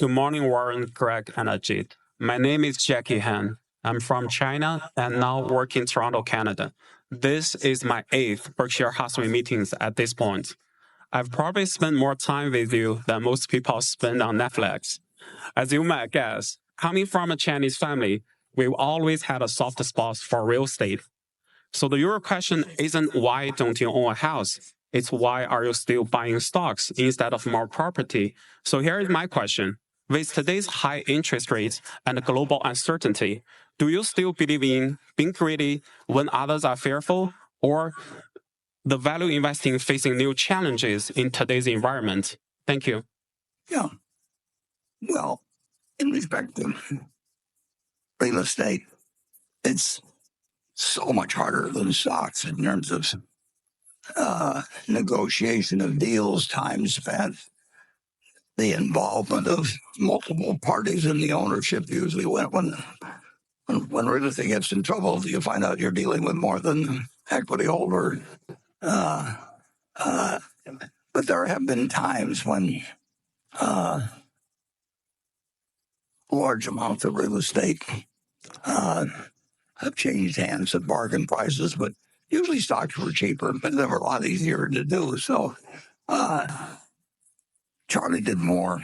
Good morning, Warren, Greg, and Ajit. My name is Jackie Han. I'm from China and now work in Toronto, Canada. This is my 8th Berkshire Hathaway meetings at this point. I've probably spent more time with you than most people spend on Netflix. As you might guess, coming from a Chinese family, we've always had a soft spot for real estate. So the real question isn't why don't you own a house? It's why are you still buying stocks instead of more property? So here is my question. With today's high interest rates and global uncertainty, do you still believe in being greedy when others are fearful, or the value investing facing new challenges in today's environment? Thank you. Yeah. Well, in respect to real estate, it's so much harder than stocks in terms of negotiation of deals, time spent, the involvement of multiple parties in the ownership. Usually when real estate gets in trouble, you find out you're dealing with more than equity holder. But there have been times when large amounts of real estate have changed hands at bargain prices, but usually stocks were cheaper, but they were a lot easier to do. So Charlie did more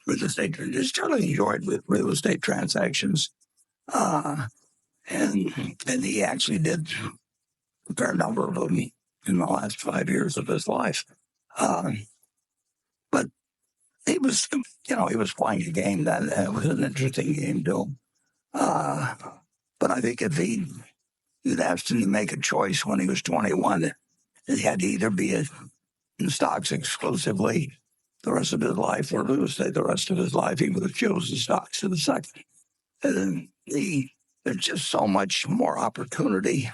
real estate. Charlie enjoyed real estate transactions, and he actually did a fair number of them in the last 5 years of his life. But he was playing a game that it was an interesting game too. But I think if you'd asked him to make a choice when he was 21, he had to either be in stocks exclusively the rest of his life or real estate the rest of his life. He would have chosen stocks in the second. And there's just so much more opportunity,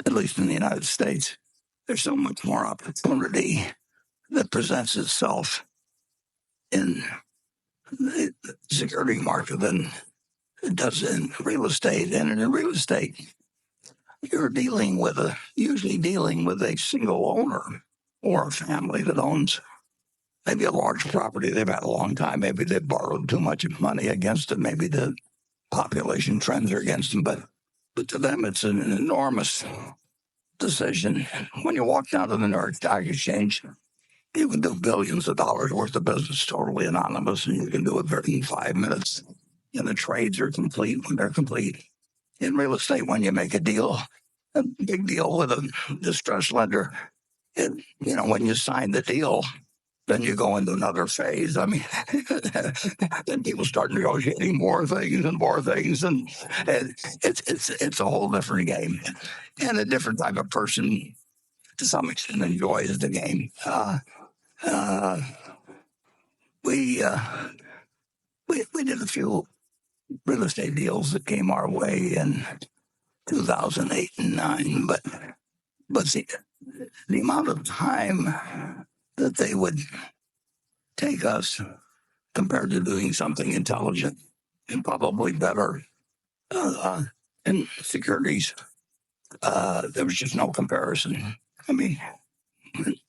at least in the United States. There's so much more opportunity that presents itself in the security market than it does in real estate. And in real estate, you're usually dealing with a single owner or a family that owns maybe a large property they've had a long time. Maybe they've borrowed too much money against it. Maybe the population trends are against them. But to them, it's an enormous decision. When you walk down to the New York Stock Exchange, you can do billions of dollars worth of business totally anonymous, and you can do it in 5 minutes. And the trades are complete when they're complete. In real estate, when you make a deal, a big deal with a distressed lender, when you sign the deal, then you go into another phase. I mean, then people start negotiating more things, and it's a whole different game, and a different type of person, to some extent, enjoys the game. We did a few real estate deals that came our way in 2008 and 9, but the amount of time that they would take us compared to doing something intelligent and probably better in securities, there was just no comparison. I mean,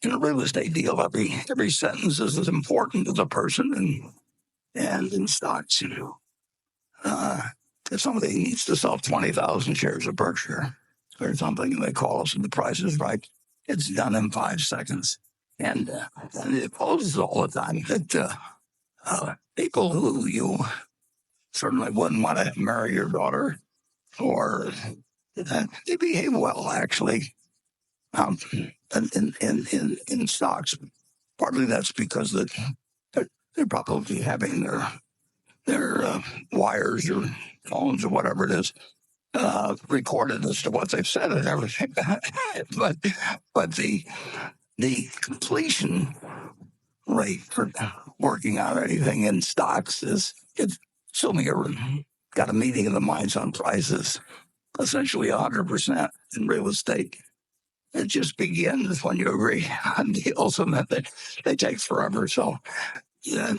in a real estate deal, every sentence is as important as a person, and in stocks, if somebody needs to sell 20,000 shares of Berkshire or something, and they call us and the price is right, it's done in 5 seconds. And it poses all the time that people who you certainly wouldn't want to marry your daughter, or they behave well, actually, in stocks. Partly that's because they're probably having their wires or phones or whatever it is recorded as to what they've said and everything. but the completion rate for working on anything in stocks it's assuming you've got a meeting of the minds on prices, essentially 100%. In real estate, it just begins when you agree on deals, and then they take forever. So, yeah,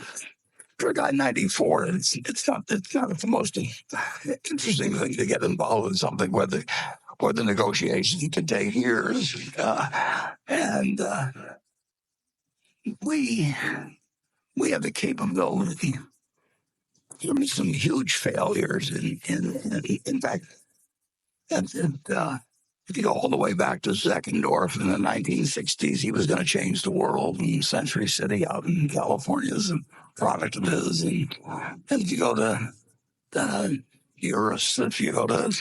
for a guy 94, it's not the most interesting thing to get involved in something where the negotiations can take years. And we we have the capability. There were some huge failures. In fact, if you go all the way back to Zeckendorf in the 1960s, he was going to change the world. And Century City out in California is a product of his. And if you go to Eurus, if you go to,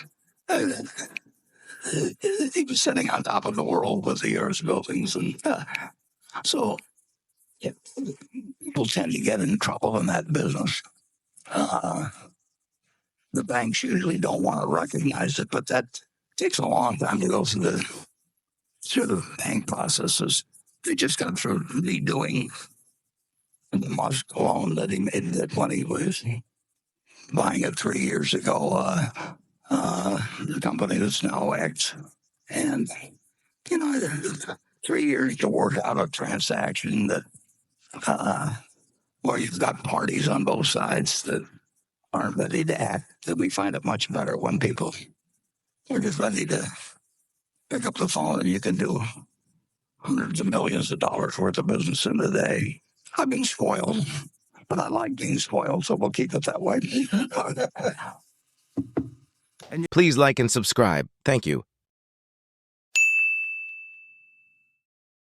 he was sitting on top of the world with the Eurus buildings. And so yeah, people tend to get in trouble in that business. The banks usually don't want to recognize it, but that takes a long time to go through the bank processes. They just got through redoing the Musk loan that he made that when he was buying it 3 years ago, the company that's now X. And, 3 years to work out a transaction that where you've got parties on both sides that aren't ready to act, that we find it much better when people are just ready to pick up the phone and you can do hundreds of millions of dollars worth of business in a day. I've been spoiled, but I like being spoiled, so we'll keep it that way. Please like and subscribe. Thank you.